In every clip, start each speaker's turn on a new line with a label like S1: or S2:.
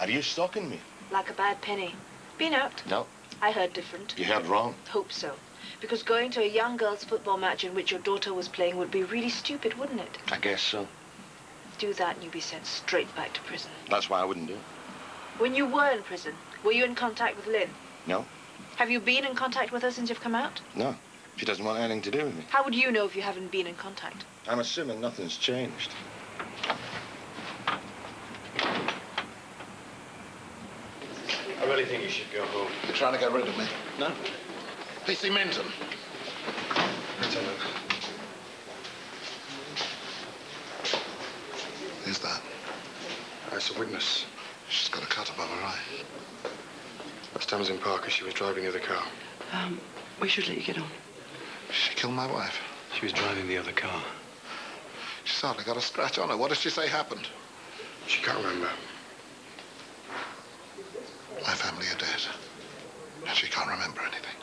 S1: Are you stalking me?
S2: Like a bad penny. Been out?
S1: No.
S2: I heard different.
S1: You heard wrong.
S2: Hope so. Because going to a young girl's football match in which your daughter was playing would be really stupid, wouldn't it?
S1: I guess so.
S2: Do that and you'd be sent straight back to prison.
S1: That's why I wouldn't do it.
S2: When you were in prison, were you in contact with Lynn?
S1: No.
S2: Have you been in contact with her since you've come out?
S1: No. She doesn't want anything to do with me.
S2: How would you know if you haven't been in contact?
S1: I'm assuming nothing's changed.
S3: I really think you should go home.
S4: You're trying to get rid of me?
S3: No.
S4: P.C. Minton.
S3: Lieutenant.
S4: Who's that?
S3: That's a witness.
S4: She's got a cut above her eye.
S3: Last time I was in Parker, she was driving the other car.
S5: We should let you get on.
S4: She killed my wife.
S3: She was driving the other car.
S4: She's hardly got a scratch on her. What does she say happened?
S3: She can't remember.
S4: My family are dead. And she can't remember anything.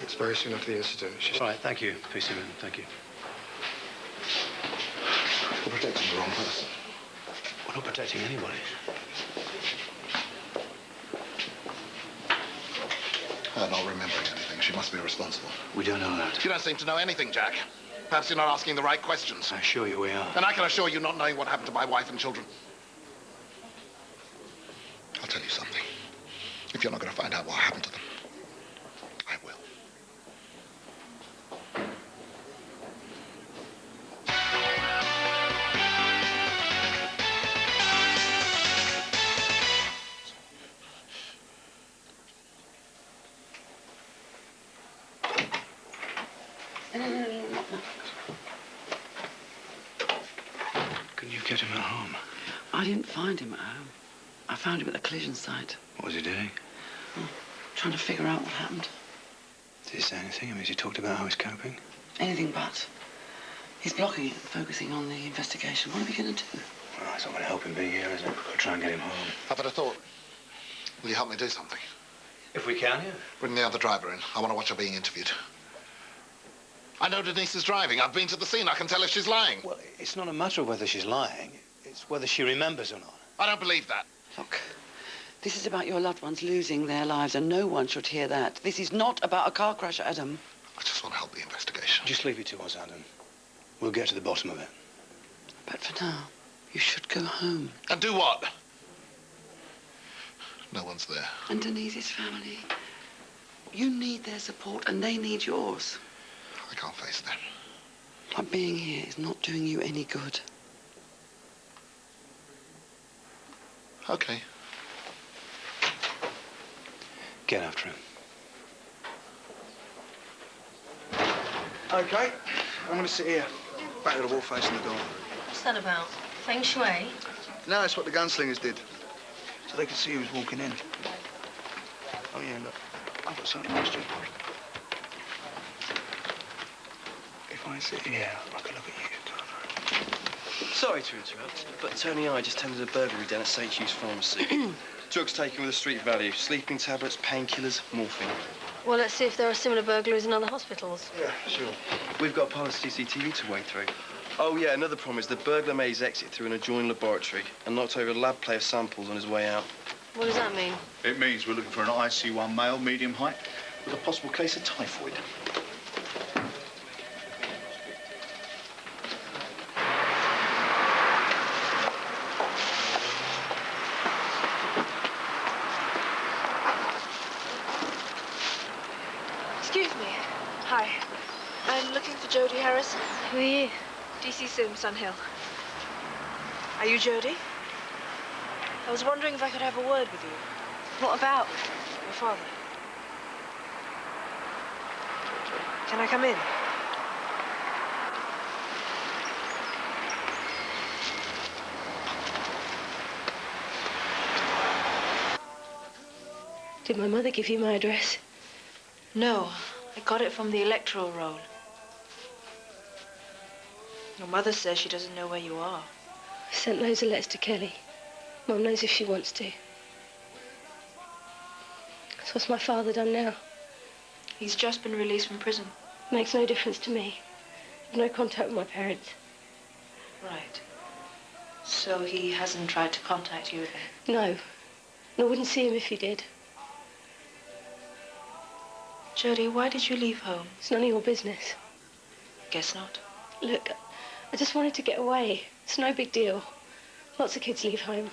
S3: It's very soon after the incident. She's...
S6: All right, thank you, P.C. Minton, thank you.
S4: You're protecting the wrong person.
S6: We're not protecting anybody.
S4: Her not remembering anything. She must be responsible.
S6: We don't know that.
S4: You don't seem to know anything, Jack. Perhaps you're not asking the right questions.
S6: I assure you we are.
S4: And I can assure you not knowing what happened to my wife and children. I'll tell you something. If you're not going to find out what happened to them, I will.
S5: No.
S6: Couldn't you get him at home?
S5: I didn't find him at home. I found him at the collision site.
S6: What was he doing?
S5: Trying to figure out what happened.
S6: Did he say anything? I mean, has he talked about how he's coping?
S5: Anything but. He's blocking it and focusing on the investigation. What are we going to do?
S6: Well, it's not going to help him being here, is it? We've got to try and get him home.
S4: I've had a thought. Will you help me do something?
S6: If we can, yeah.
S4: Bring the other driver in. I want to watch her being interviewed. I know Denise is driving. I've been to the scene. I can tell if she's lying.
S6: Well, it's not a matter of whether she's lying. It's whether she remembers or not.
S4: I don't believe that.
S5: Look, this is about your loved ones losing their lives, and no one should hear that. This is not about a car crash, Adam.
S4: I just want to help the investigation.
S6: Just leave it to us, Adam. We'll get to the bottom of it.
S5: But for now, you should go home.
S4: And do what? No one's there.
S5: And Denise's family. You need their support, and they need yours.
S4: I can't face them.
S5: Not being here is not doing you any good.
S4: Okay.
S6: Get after him.
S7: Okay, I'm going to sit here, back of the wall facing the door.
S8: What's that about? Feng Shui?
S7: No, that's what the gunslingers did, so they could see who was walking in. Oh, yeah, look, I've got something to ask you. If I sit here, I can look at you, can't I?
S9: Sorry to interrupt, but Tony I just tended a burglary down at St. Hugh's Pharmacy. Drugs taken with a street value, sleeping tablets, painkillers, morphine.
S8: Well, let's see if there are similar burglaries in other hospitals.
S9: Yeah, sure. We've got a pile of CCTV to wade through. Oh, yeah, another problem is the burglar made his exit through an adjoining laboratory and knocked over a lab play of samples on his way out.
S8: What does that mean?
S10: It means we're looking for an IC1 male, medium height, with a possible case of typhoid.
S2: Excuse me. Hi. I'm looking for Jodie Harris.
S8: Who are you?
S2: DC Sims, Sunhill. Are you Jodie? I was wondering if I could have a word with you.
S8: What about?
S2: Your father. Can I come in?
S8: Did my mother give you my address?
S2: No. I got it from the electoral roll. Your mother says she doesn't know where you are.
S8: I sent loads of letters to Kelly. Mum knows if she wants to. So what's my father done now?
S2: He's just been released from prison.
S8: Makes no difference to me. I've no contact with my parents.
S2: Right. So he hasn't tried to contact you again?
S8: No. And I wouldn't see him if he did.
S2: Jody, why did you leave home?
S8: It's none of your business.
S2: Guess not.
S8: Look, I just wanted to get away. It's no big deal. Lots of kids leave home.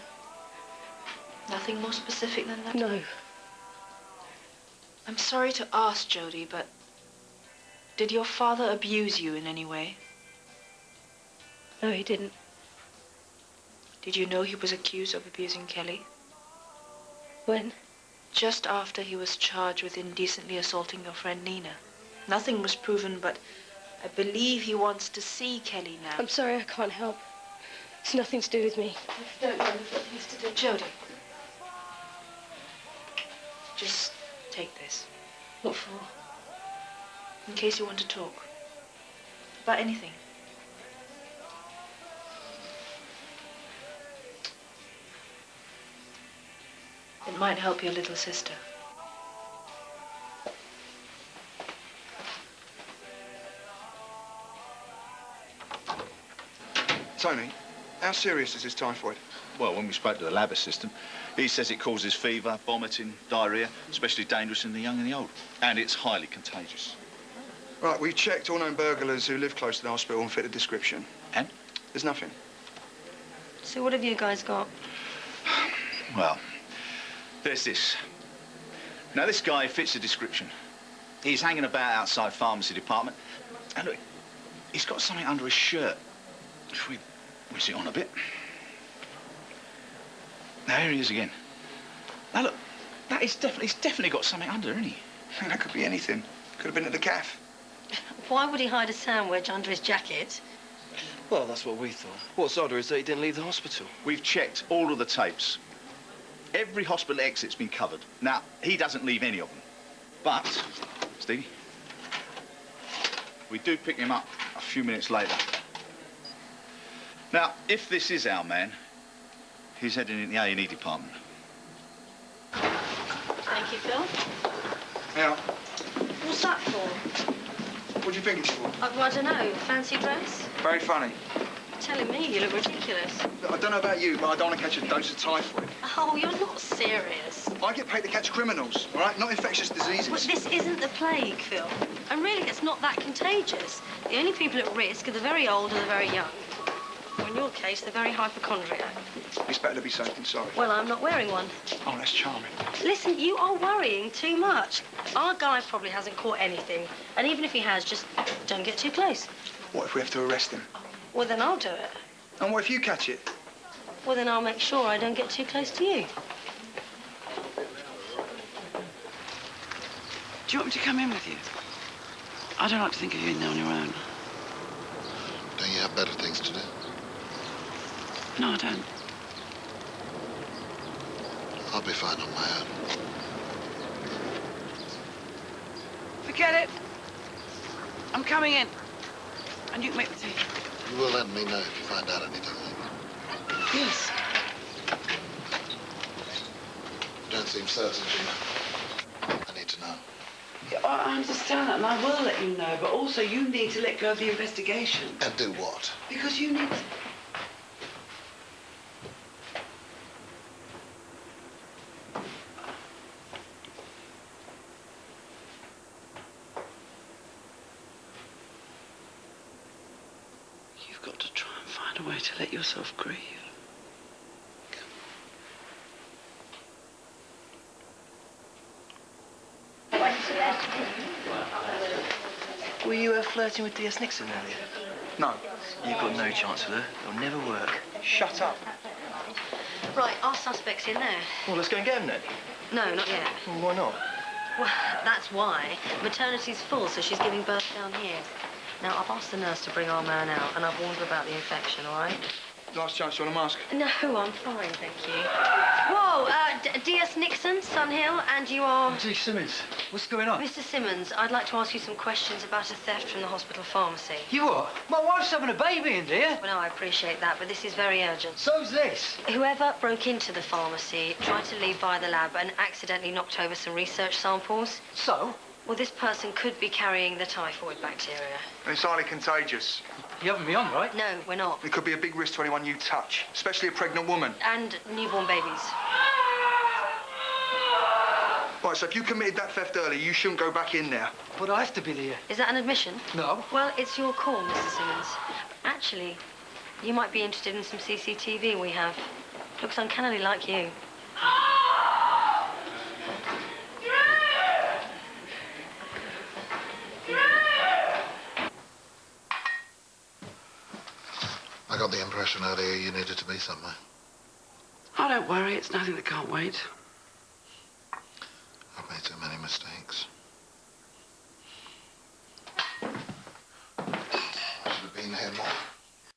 S2: Nothing more specific than that?
S8: No.
S2: I'm sorry to ask, Jody, but did your father abuse you in any way?
S8: No, he didn't.
S2: Did you know he was accused of abusing Kelly?
S8: When?
S2: Just after he was charged with indecently assaulting your friend Nina. Nothing was proven, but I believe he wants to see Kelly now.
S8: I'm sorry, I can't help. It's nothing to do with me.
S2: I don't know, I've got things to do. Jody. Just take this.
S8: What for?
S2: In case you want to talk. About anything. It might help your little sister.
S7: Tony, how serious is this typhoid?
S10: Well, when we spoke to the lab assistant, he says it causes fever, vomiting, diarrhoea, especially dangerous in the young and the old. And it's highly contagious.
S7: Right, we've checked all known burglars who live close to the hospital and fit the description.
S10: And?
S7: There's nothing.
S8: So what have you guys got?
S10: Well, there's this. Now, this guy fits the description. He's hanging about outside pharmacy department. And look, he's got something under his shirt. If we whiz it on a bit. Now, here he is again. Now, look, he's definitely got something under, isn't he?
S7: That could be anything. Could have been at the cafe.
S8: Why would he hide a sandwich under his jacket?
S9: Well, that's what we thought. What's odder is that he didn't leave the hospital.
S10: We've checked all of the tapes. Every hospital exit's been covered. Now, he doesn't leave any of them. But, Stevie, we do pick him up a few minutes later. Now, if this is our man, he's heading in the A&E department.
S8: Thank you, Phil.
S7: Yeah.
S8: What's that for?
S7: What do you think it's for?
S8: I don't know. Fancy dress?
S7: Very funny.
S8: Telling me you look ridiculous.
S7: Look, I don't know about you, but I don't want to catch a dose of typhoid.
S8: Oh, you're not serious.
S7: I get paid to catch criminals, all right? Not infectious diseases.
S8: But this isn't the plague, Phil. And really, it's not that contagious. The only people at risk are the very old and the very young. Or in your case, the very hypochondriac.
S7: It's better to be safe than sorry.
S8: Well, I'm not wearing one.
S7: Oh, that's charming.
S8: Listen, you are worrying too much. Our guy probably hasn't caught anything. And even if he has, just don't get too close.
S7: What if we have to arrest him?
S8: Well, then I'll do it.
S7: And what if you catch it?
S8: Well, then I'll make sure I don't get too close to you.
S5: Do you want me to come in with you? I don't like to think of you in there on your own.
S4: Don't you have better things to do?
S5: No, I don't.
S4: I'll be fine on my own.
S5: Forget it. I'm coming in. And you can make the tea.
S4: You will let me know if you find out anything.
S5: Yes.
S4: You don't seem certain, Gina. I need to know.
S5: Yeah, I understand that, and I will let you know, but also you need to let go of the investigation.
S4: And do what?
S5: Because you need to... You've got to try and find a way to let yourself grieve.
S9: Were you flirting with D.S. Nixon earlier?
S7: No.
S9: You've got no chance with her. It'll never work.
S7: Shut up.
S8: Right, our suspect's in there.
S9: Well, let's go and get him then.
S8: No, not yet.
S9: Well, why not?
S8: Well, that's why. Maternity's full, so she's giving birth down here. Now, I've asked the nurse to bring our man out, and I've warned her about the infection, all right?
S7: Last chance, you want a mask?
S8: No, I'm fine, thank you. Whoa, D.S. Nixon, Sunhill, and you are...
S6: Gee, Simmons, what's going on?
S8: Mr. Simmons, I'd like to ask you some questions about a theft from the hospital pharmacy.
S6: You what? My wife's having a baby in there.
S8: Well, no, I appreciate that, but this is very urgent.
S6: So's this.
S8: Whoever broke into the pharmacy tried to leave via the lab and accidentally knocked over some research samples.
S6: So?
S8: Well, this person could be carrying the typhoid bacteria.
S7: And it's highly contagious.
S6: You haven't me on, right?
S8: No, we're not.
S7: It could be a big risk to anyone you touch, especially a pregnant woman.
S8: And newborn babies.
S7: Right, so if you committed that theft early, you shouldn't go back in there.
S6: But I have to be there.
S8: Is that an admission?
S6: No.
S8: Well, it's your call, Mr. Simmons. Actually, you might be interested in some CCTV we have. Looks uncannily like you.
S4: I got the impression earlier you needed to be somewhere.
S5: Oh, don't worry. It's nothing that can't wait.
S4: I've made so many mistakes. I should have been here more.